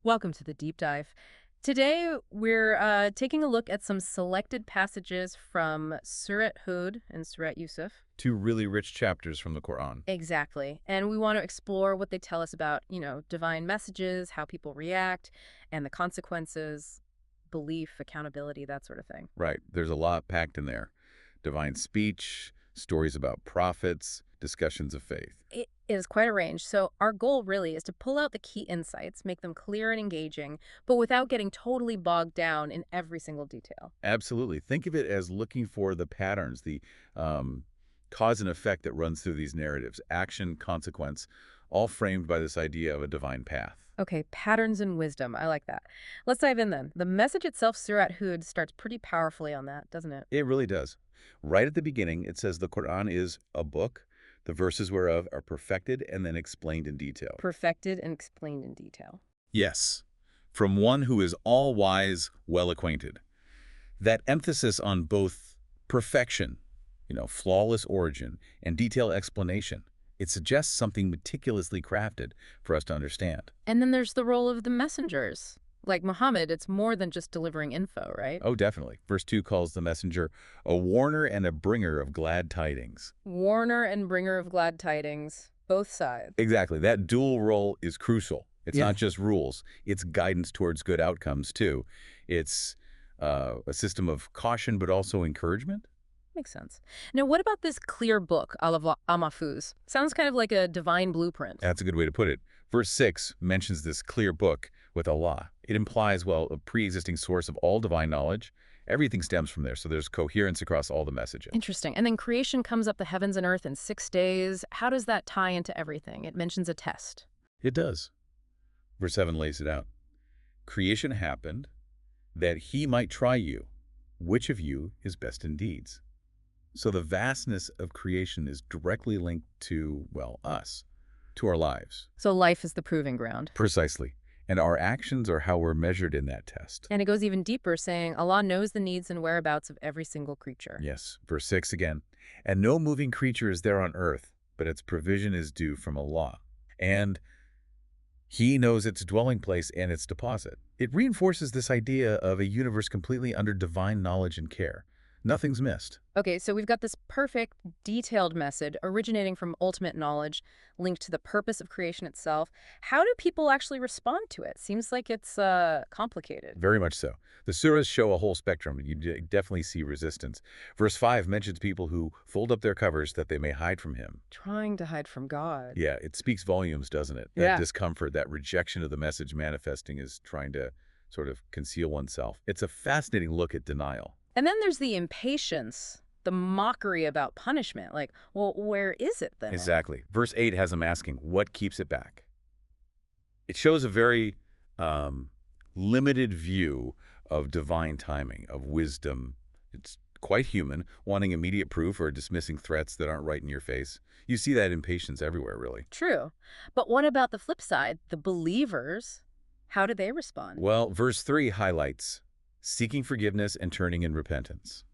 Welcome to the deep dive. Today, we're taking a look at some selected passages from Surat Hud and Surat Yusuf. Two really rich chapters from the Quran. Exactly. And we want to explore what they tell us about, divine messages, how people react, and the consequences, belief, accountability, that sort of thing. Right, there's a lot packed in there. Divine speech, stories about prophets, discussions of faith. It is quite a range. So, our goal really is to pull out the key insights, make them clear and engaging, but without getting totally bogged down in every single detail. Absolutely. Think of it as looking for the patterns, the um, cause and effect that runs through these narratives, action, consequence, all framed by this idea of a divine path. Okay, patterns and wisdom. I like that. Let's dive in then. The message itself, Surat Hud, starts pretty powerfully on that, doesn't it? It really does. Right at the beginning, it says the Quran is a book, the verses whereof are perfected and then explained in detail. Perfected and explained in detail. Yes, from one who is all-wise, well-acquainted. That emphasis on both perfection, flawless origin, and detailed explanation, it suggests something meticulously crafted for us to understand. And then there's the role of the messengers. Like Muhammad, it's more than just delivering info, right? Oh, definitely. Verse 2 calls the messenger a warner and a bringer of glad tidings. Warner and bringer of glad tidings, both sides. Exactly. That dual role is crucial. It's Yeah. not just rules. It's guidance towards good outcomes, too. It's a system of caution, but also encouragement. Makes sense. Now, what about this clear book, Al-Mahfuz? Sounds kind of like a divine blueprint. That's a good way to put it. Verse 6 mentions this clear book with Allah. It implies, well, a pre-existing source of all divine knowledge. Everything stems from there, so there's coherence across all the messages. Interesting. And then creation comes up the heavens and earth in 6 days. How does that tie into everything? It mentions a test. It does. Verse 7 lays it out. Creation happened that he might try you, which of you is best in deeds. So the vastness of creation is directly linked to, well, us, to our lives. So life is the proving ground. Precisely. And our actions are how we're measured in that test. And it goes even deeper, saying Allah knows the needs and whereabouts of every single creature. Yes. Verse 6 again. And no moving creature is there on earth, but its provision is due from Allah. And he knows its dwelling place and its deposit. It reinforces this idea of a universe completely under divine knowledge and care. Nothing's missed. Okay, so we've got this perfect, detailed message originating from ultimate knowledge, linked to the purpose of creation itself. How do people actually respond to it? Seems like it's complicated. Very much so. The surahs show a whole spectrum. You definitely see resistance. Verse 5 mentions people who fold up their covers that they may hide from him. Trying to hide from God. Yeah, it speaks volumes, doesn't it? That Yeah. discomfort, that rejection of the message manifesting as trying to sort of conceal oneself. It's a fascinating look at denial. And then there's the impatience, the mockery about punishment. Like, well, where is it then? Exactly. Verse 8 has them asking, what keeps it back? It shows a very limited view of divine timing, of wisdom. It's quite human, wanting immediate proof or dismissing threats that aren't right in your face. You see that impatience everywhere, really. True. But what about the flip side? The believers, how do they respond? Well, verse 3 highlights seeking forgiveness and turning in repentance.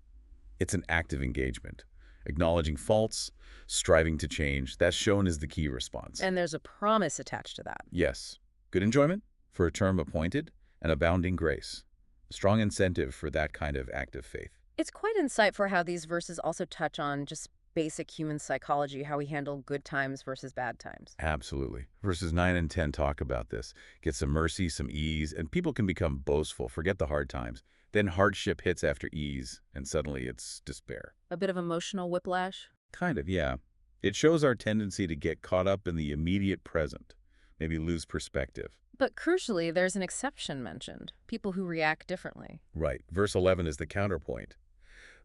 It's an active engagement. Acknowledging faults, striving to change, that's shown as the key response. And there's a promise attached to that. Yes, good enjoyment for a term appointed and abounding grace. A strong incentive for that kind of active faith. It's quite insightful how these verses also touch on just basic human psychology, how we handle good times versus bad times. Absolutely. Verses 9 and 10 talk about this. Get some mercy, some ease, and people can become boastful, forget the hard times. Then hardship hits after ease, and suddenly it's despair. A bit of emotional whiplash. Kind of, yeah. It shows our tendency to get caught up in the immediate present, maybe lose perspective. But crucially, there's an exception mentioned, people who react differently. Right. Verse 11 is the counterpoint.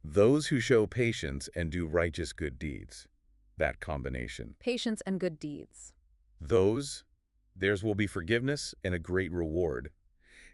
Those who show patience and do righteous good deeds. That combination. Patience and good deeds. Theirs will be forgiveness and a great reward.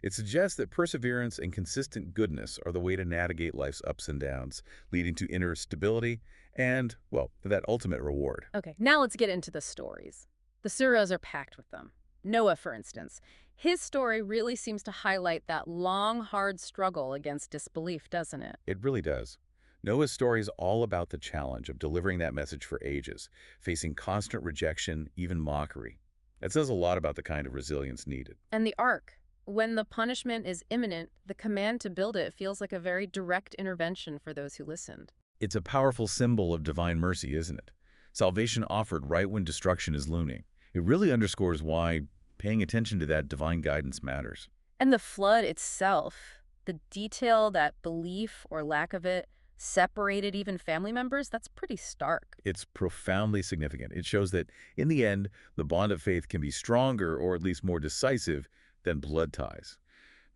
It suggests that perseverance and consistent goodness are the way to navigate life's ups and downs, leading to inner stability and, well, that ultimate reward. Okay, now let's get into the stories. The surahs are packed with them. Noah, for instance. His story really seems to highlight that long, hard struggle against disbelief, doesn't it? It really does. Noah's story is all about the challenge of delivering that message for ages, facing constant rejection, even mockery. That says a lot about the kind of resilience needed. And the ark. When the punishment is imminent, the command to build it feels like a very direct intervention for those who listened. It's a powerful symbol of divine mercy, isn't it? Salvation offered right when destruction is looming. It really underscores why paying attention to that divine guidance matters. And the flood itself, the detail that belief or lack of it separated even family members, that's pretty stark. It's profoundly significant. It shows that, in the end, the bond of faith can be stronger or at least more decisive than blood ties.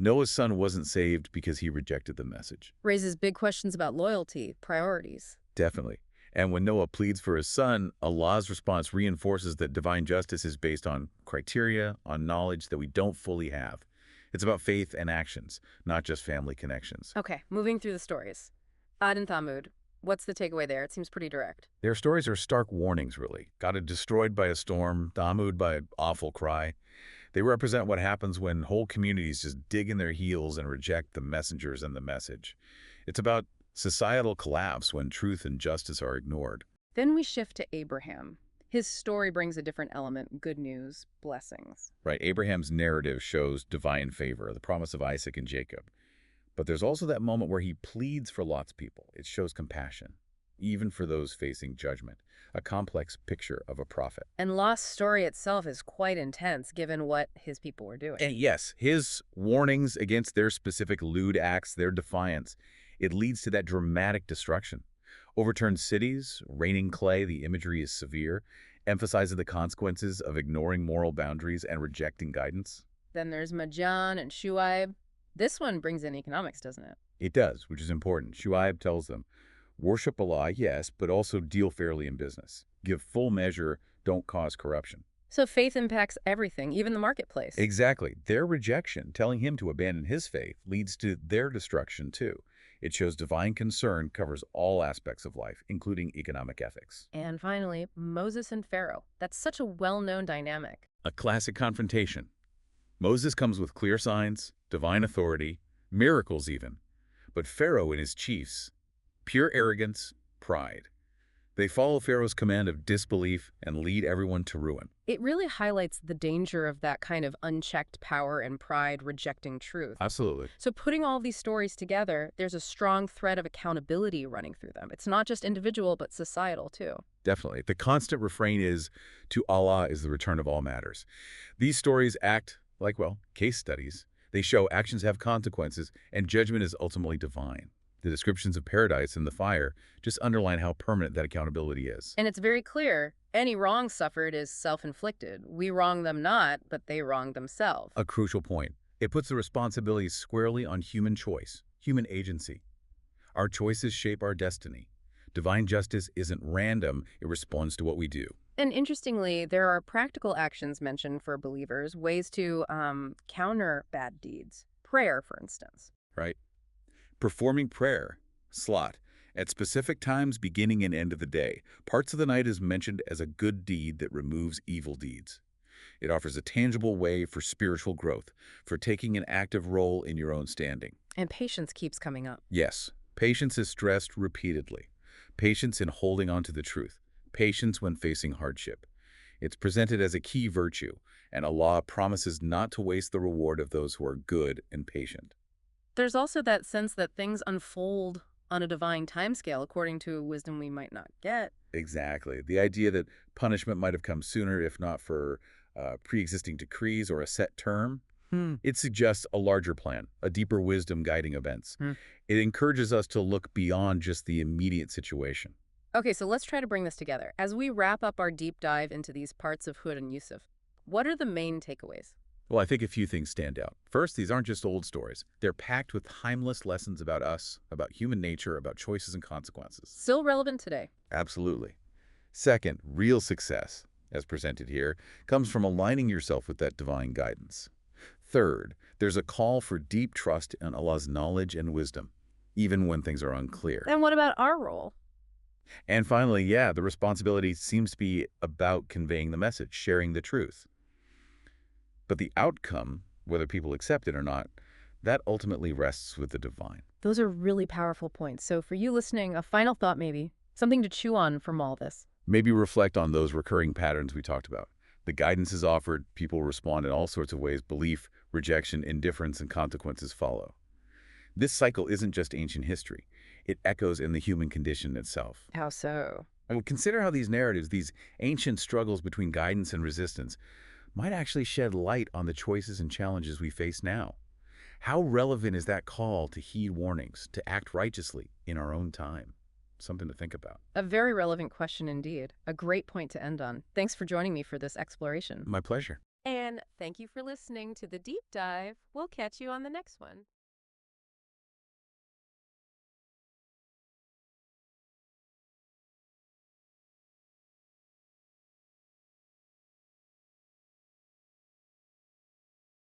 Noah's son wasn't saved because he rejected the message. Raises big questions about loyalty, priorities. Definitely. And when Noah pleads for his son, Allah's response reinforces that divine justice is based on criteria, on knowledge that we don't fully have. It's about faith and actions, not just family connections. Okay, moving through the stories. Ad and Thamud, what's the takeaway there? It seems pretty direct. Their stories are stark warnings, really. Got destroyed by a storm, Thamud by an awful cry. They represent what happens when whole communities just dig in their heels and reject the messengers and the message. It's about societal collapse when truth and justice are ignored. Then we shift to Abraham. His story brings a different element, good news, blessings. Right, Abraham's narrative shows divine favor, the promise of Isaac and Jacob. But there's also that moment where he pleads for Lot's people. It shows compassion, even for those facing judgment, a complex picture of a prophet. And Lot's story itself is quite intense, given what his people were doing. And yes, his warnings against their specific lewd acts, their defiance, it leads to that dramatic destruction. Overturned cities, raining clay, the imagery is severe, emphasizing the consequences of ignoring moral boundaries and rejecting guidance. Then there's Majan and Shuaib. This one brings in economics, doesn't it? It does, which is important. Shuaib tells them, worship Allah, yes, but also deal fairly in business. Give full measure, don't cause corruption. So faith impacts everything, even the marketplace. Exactly. Their rejection, telling him to abandon his faith, leads to their destruction too. It shows divine concern covers all aspects of life, including economic ethics. And finally, Moses and Pharaoh. That's such a well-known dynamic. A classic confrontation. Moses comes with clear signs, divine authority, miracles even. But Pharaoh and his chiefs, pure arrogance, pride. They follow Pharaoh's command of disbelief and lead everyone to ruin. It really highlights the danger of that kind of unchecked power and pride rejecting truth. Absolutely. So putting all these stories together, there's a strong thread of accountability running through them. It's not just individual, but societal too. Definitely. The constant refrain is, to Allah is the return of all matters. These stories act like, well, case studies. They show actions have consequences, and judgment is ultimately divine. The descriptions of paradise and the fire just underline how permanent that accountability is. And it's very clear, any wrong suffered is self-inflicted. We wrong them not, but they wrong themselves. A crucial point. It puts the responsibility squarely on human choice, human agency. Our choices shape our destiny. Divine justice isn't random, it responds to what we do. And interestingly, there are practical actions mentioned for believers, ways to counter bad deeds. Prayer, for instance. Right? Performing prayer, salat, at specific times beginning and end of the day. Parts of the night is mentioned as a good deed that removes evil deeds. It offers a tangible way for spiritual growth, for taking an active role in your own standing. And patience keeps coming up. Yes, patience is stressed repeatedly. Patience in holding on to the truth. Patience when facing hardship. It's presented as a key virtue, and Allah promises not to waste the reward of those who are good and patient. There's also that sense that things unfold on a divine timescale according to a wisdom we might not get. Exactly. The idea that punishment might have come sooner if not for pre-existing decrees or a set term, it suggests a larger plan, a deeper wisdom guiding events. It encourages us to look beyond just the immediate situation. Okay, so let's try to bring this together. As we wrap up our deep dive into these parts of Hud and Yusuf, what are the main takeaways? Well, I think a few things stand out. First, these aren't just old stories. They're packed with timeless lessons about us, about human nature, about choices and consequences. Still relevant today. Absolutely. Second, real success, as presented here, comes from aligning yourself with that divine guidance. Third, there's a call for deep trust in Allah's knowledge and wisdom, even when things are unclear. And what about our role? And finally, yeah, the responsibility seems to be about conveying the message, sharing the truth. But the outcome, whether people accept it or not, that ultimately rests with the divine. Those are really powerful points. So for you listening, a final thought maybe, something to chew on from all this. Maybe reflect on those recurring patterns we talked about. The guidance is offered, people respond in all sorts of ways, belief, rejection, indifference, and consequences follow. This cycle isn't just ancient history. It echoes in the human condition itself. How so? I would consider how these narratives, these ancient struggles between guidance and resistance, might actually shed light on the choices and challenges we face now. How relevant is that call to heed warnings, to act righteously in our own time? Something to think about. A very relevant question indeed. A great point to end on. Thanks for joining me for this exploration. My pleasure. And thank you for listening to The Deep Dive. We'll catch you on the next one.